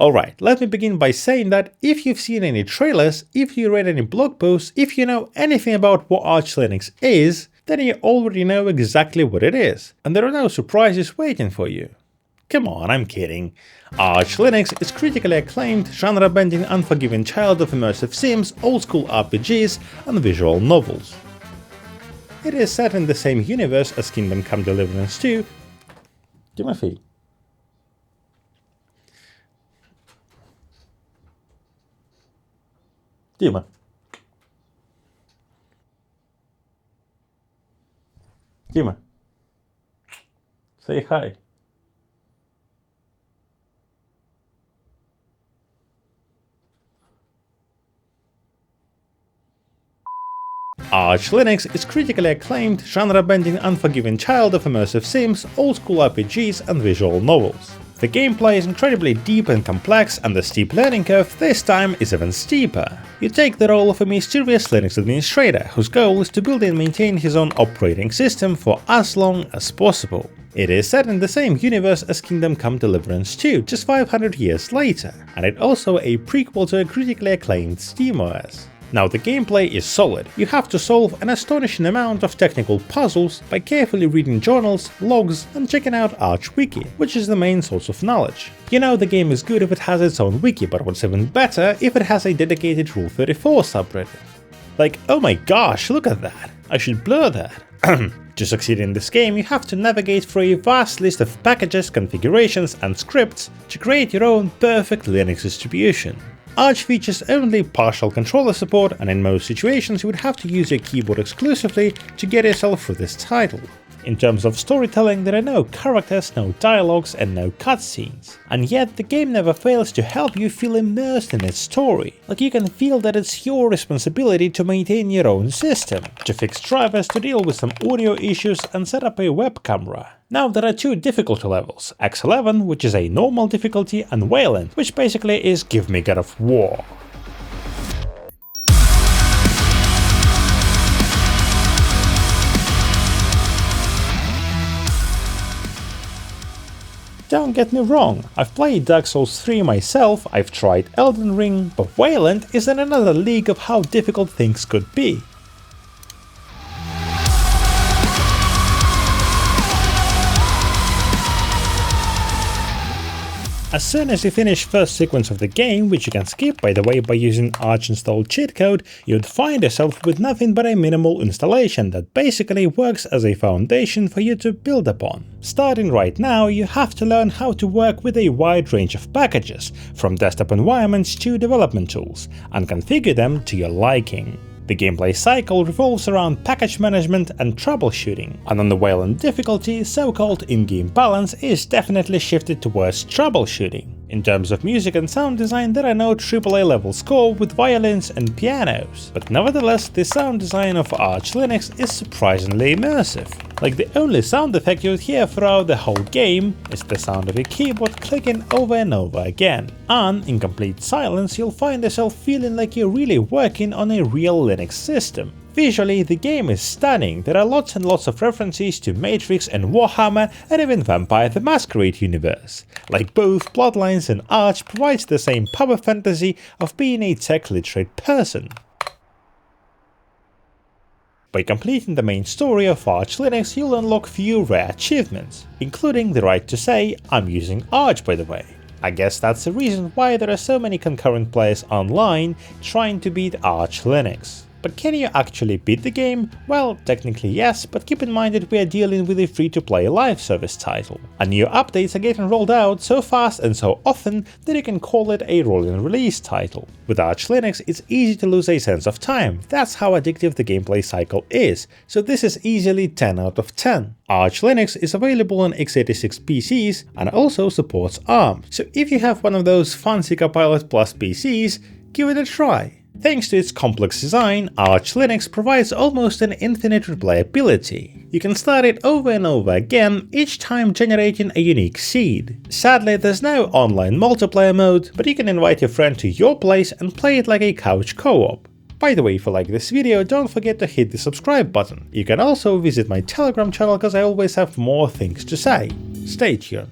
Alright, let me begin by saying that if you've seen any trailers, if you read any blog posts, if you know anything about what Arch Linux is, then you already know exactly what it is, and there are no surprises waiting for you. Come on, I'm kidding. Arch Linux is critically acclaimed, genre-bending, unforgiving child of immersive sims, old-school RPGs, and visual novels. It is set in the same universe as Kingdom Come Deliverance 2. Timothy. Dima. Dima. Say hi. Arch Linux is critically acclaimed, genre-bending, unforgiving child of immersive sims, old-school RPGs, and visual novels. The gameplay is incredibly deep and complex, and the steep learning curve this time is even steeper. You take the role of a mysterious Linux administrator, whose goal is to build and maintain his own operating system for as long as possible. It is set in the same universe as Kingdom Come Deliverance 2, just 500 years later, and it's also a prequel to a critically acclaimed SteamOS. Now, the gameplay is solid. You have to solve an astonishing amount of technical puzzles by carefully reading journals, logs, and checking out Arch Wiki, which is the main source of knowledge. You know the game is good if it has its own wiki, but what's even better if it has a dedicated Rule 34 subreddit. Like, oh my gosh, look at that! I should blur that. To succeed in this game, you have to navigate through a vast list of packages, configurations, and scripts to create your own perfect Linux distribution. Arch features only partial controller support, and in most situations you would have to use your keyboard exclusively to get yourself through this title. In terms of storytelling, there are no characters, no dialogues, and no cutscenes. And yet the game never fails to help you feel immersed in its story. Like you can feel that it's your responsibility to maintain your own system, to fix drivers, to deal with some audio issues, and set up a web camera. Now there are two difficulty levels, X11, which is a normal difficulty, and Wayland, which basically is Give Me God of War. Don't get me wrong, I've played Dark Souls 3 myself, I've tried Elden Ring, but Wayland is in another league of how difficult things could be. As soon as you finish first sequence of the game, which you can skip by the way by using Arch install cheat code, you'd find yourself with nothing but a minimal installation that basically works as a foundation for you to build upon. Starting right now, you have to learn how to work with a wide range of packages, from desktop environments to development tools, and configure them to your liking. The gameplay cycle revolves around package management and troubleshooting, and on the Wayland difficulty, so-called in-game balance is definitely shifted towards troubleshooting. In terms of music and sound design, there are no AAA level score with violins and pianos, but nevertheless the sound design of Arch Linux is surprisingly immersive. Like the only sound effect you'd hear throughout the whole game is the sound of your keyboard clicking over and over again, and in complete silence you'll find yourself feeling like you're really working on a real Linux system. Visually, the game is stunning, there are lots and lots of references to Matrix and Warhammer and even Vampire the Masquerade universe. Like both Bloodlines and Arch provides the same power fantasy of being a tech-literate person. By completing the main story of Arch Linux, you'll unlock few rare achievements, including the right to say, "I'm using Arch by the way." I guess that's the reason why there are so many concurrent players online trying to beat Arch Linux. But can you actually beat the game? Well, technically yes, but keep in mind that we are dealing with a free-to-play live service title. And new updates are getting rolled out so fast and so often that you can call it a rolling release title. With Arch Linux, it's easy to lose a sense of time, that's how addictive the gameplay cycle is, so this is easily 10 out of 10. Arch Linux is available on x86 PCs and also supports ARM, so if you have one of those fancy Copilot Plus PCs, give it a try. Thanks to its complex design, Arch Linux provides almost an infinite replayability. You can start it over and over again, each time generating a unique seed. Sadly, there's no online multiplayer mode, but you can invite your friend to your place and play it like a couch co-op. By the way, if you like this video, don't forget to hit the subscribe button. You can also visit my Telegram channel, cause I always have more things to say. Stay tuned.